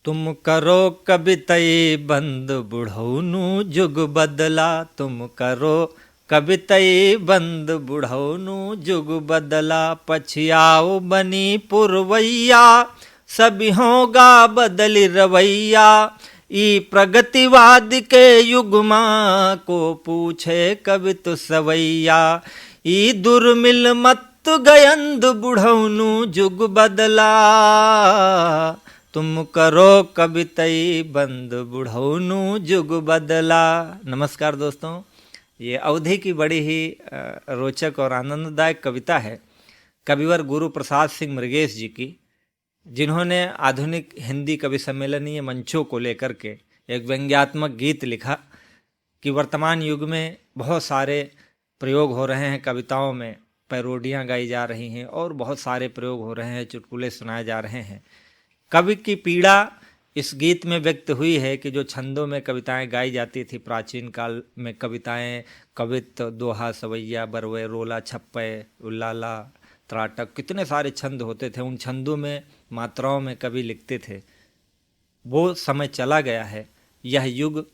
तुम करो कवितई बंद बुढ़ौनु जुग बदला। तुम करो कवितई बंद बुढ़ौनु जुग बदला। पछियाओ बनी पुरवैया सभी होगा बदली रवैया। ई प्रगतिवाद के युग माँ को पूछे कवि तो सवैया। ई दुर्मिल मत गयंद बुढ़ौनु जुग बदला। तुम करो कवितई बंद बुढ़ौनु जुग बदला। नमस्कार दोस्तों, ये अवधि की बड़ी ही रोचक और आनंददायक कविता है कविवर गुरु प्रसाद सिंह मृगेश जी की, जिन्होंने आधुनिक हिंदी कवि सम्मेलनीय मंचों को लेकर के एक व्यंग्यात्मक गीत लिखा कि वर्तमान युग में बहुत सारे प्रयोग हो रहे हैं, कविताओं में पैरोडियाँ गाई जा रही हैं और बहुत सारे प्रयोग हो रहे हैं, चुटकुले सुनाए जा रहे हैं। कवि की पीड़ा इस गीत में व्यक्त हुई है कि जो छंदों में कविताएं गाई जाती थी प्राचीन काल में, कविताएं कवित्व दोहा सवैया बरवे रोला छप्पे उल्लाला त्राटक, कितने सारे छंद होते थे। उन छंदों में मात्राओं में कवि लिखते थे। वो समय चला गया है। यह युग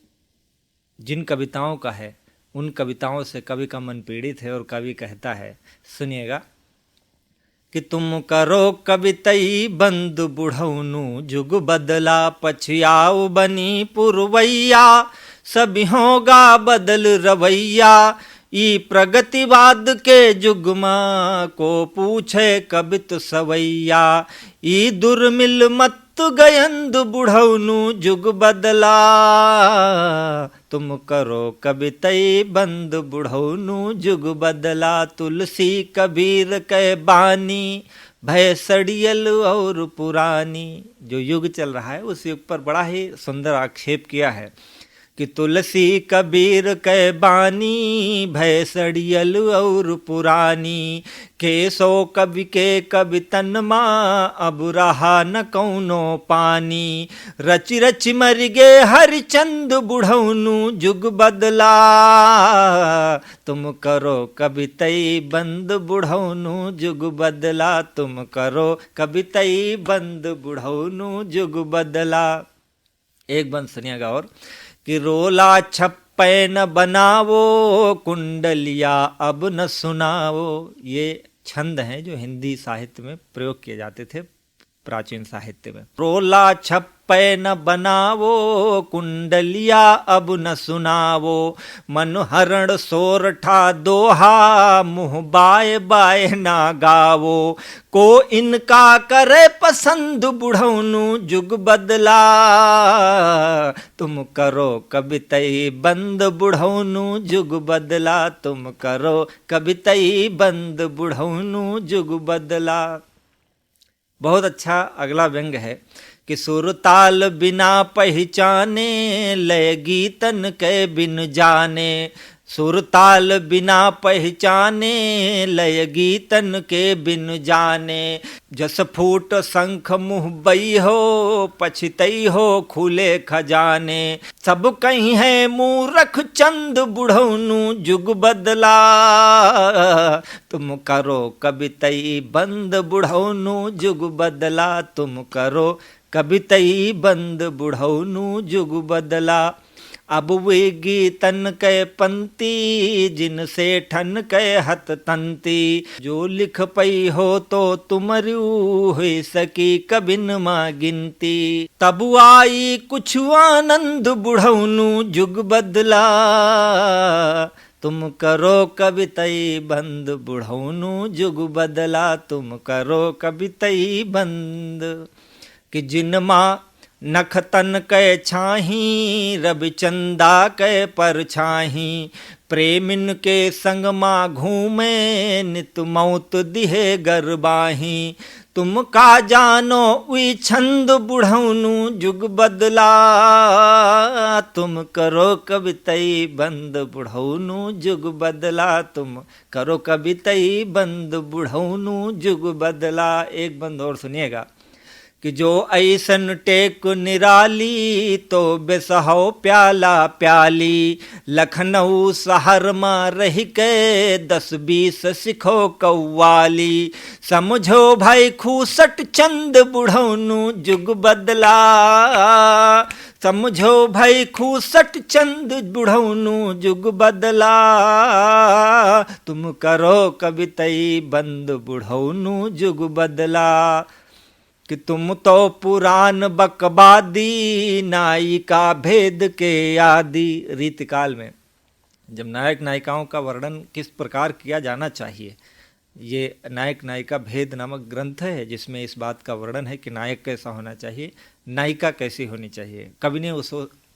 जिन कविताओं का है उन कविताओं से कवि का मन पीड़ित है और कवि कहता है, सुनिएगा कि तुम करो कवितई बंद बुढ़ौनु जुग बदला। पछियाओ बनी पुरवैया सभी होगा बदल रवैया। ई प्रगतिवाद के युग माँ को पूछे कवि तो सवैया। ई दुर्मिल मत गयंद बुढ़ौनु जुग बदला। तुम करो कवितई बंद बुढ़ौनु जुग बदला। तुलसी कबीर के बानी भय सड़ियल और पुरानी। जो युग चल रहा है उस युग पर बड़ा ही सुंदर आक्षेप किया है कि तुलसी कबीर के बानी भय सड़ियल और पुरानी। केसो कवि के कवि तन माँ अब रहा न कौनो पानी। रचि रचि मर गे हरिचंद बुढ़ौनु जुग बदला। तुम करो कवितई बंद बुढ़ौनु जुग बदला। तुम करो कवितई बंद बुढ़ौनु जुग बदला। एक बंद सुनिएगा और कि रोला छप्पे न बनावो कुंडलिया अब न सुनावो। ये छंद हैं जो हिंदी साहित्य में प्रयोग किए जाते थे प्राचीन साहित्य में। रोला छप्पे न बनावो कुंडलिया अब न सुनावो। मनहरण सोरठा दोहा मुँह बाय बाय ना गावो। को इनका करे पसंद बुढ़ौनु जुग बदला। तुम करो कवितई बंद बुढ़ौनु जुग बदला। तुम करो कवितई बंद बुढ़ौनु जुग बदला। बहुत अच्छा अगला व्यंग है कि सुर ताल बिना पहचाने लय गीतन के बिन जाने। सुर ताल बिना पहचाने लय गीतन के बिन जाने। जस फूट शंख मुँह बई हो पछतई हो खुले खजाने। सब कहीं है मूरख चंद बुढ़ौनु जुग बदला। तुम करो कवितई बंद बुढ़ौनु जुग बदला। तुम करो कवितई बंद बुढ़ौनु जुग बदला। अब वे गीतन के पंक्ति जिनसे ठन के हत तंती। जो लिख पई हो तो तुमरू हुई सकी कबिन माँ गिनती। तब आई कुछ आनंद बुढ़ौनु जुग बदला। तुम करो कवितई बंद बुढ़ौनु जुग बदला। तुम करो कवितई बंद कि जिन माँ नख तन कै छाही रविचंदा कै पर छाही। प्रेमिन के संग माँ घूमे नित मौत दिहे गरबाही। तुम का जानो उई छंद बुढ़ौनु जुग बदला। तुम करो कवितई बंद बुढ़ौनु जुग बदला। तुम करो कवितई बंद बुढ़ौनु जुग बदला। एक बंद और सुनिएगा कि जो ऐसन टेक निराली तो बेसहो प्याला प्याली। लखनऊ शहर में रह के 10-20 सिखो कव्वाली। समझो भाई खूसट चंद बुढ़ौनु जुग बदला। समझो भाई खूसट चंद बुढ़ौनु जुग बदला। तुम करो कवितई बंद बुढ़ौनु जुग बदला। कि तुम तो पुरान बकवादी नायिका भेद के आदि। रीतिकाल में जब नायक नायिकाओं का वर्णन किस प्रकार किया जाना चाहिए, ये नायक नायिका भेद नामक ग्रंथ है जिसमें इस बात का वर्णन है कि नायक कैसा होना चाहिए, नायिका कैसी होनी चाहिए। कवि ने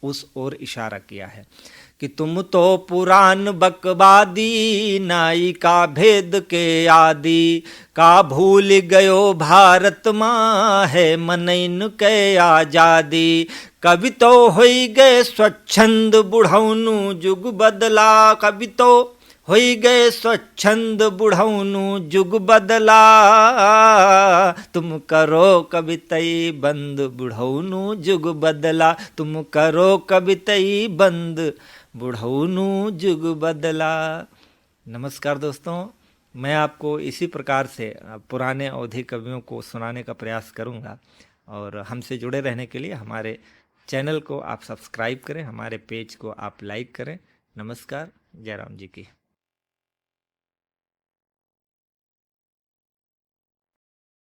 उस ओर इशारा किया है कि तुम तो पुरान बकवादी नायिका भेद के आदि। का भूल गयो भारत माँ है मनैन के आजादी। कवि तो होई गए स्वच्छंद बुढ़ौनु जुग बदला। कवि तो होई गए स्वच्छंद बुढ़ौनु जुग बदला। तुम करो कवितई बंद बुढ़ौनु जुग बदला। तुम करो कवितई बंद बुढ़ौनु जुग बदला। नमस्कार दोस्तों, मैं आपको इसी प्रकार से पुराने अवधि कवियों को सुनाने का प्रयास करूंगा और हमसे जुड़े रहने के लिए हमारे चैनल को आप सब्सक्राइब करें, हमारे पेज को आप लाइक करें। नमस्कार, जय राम जी की।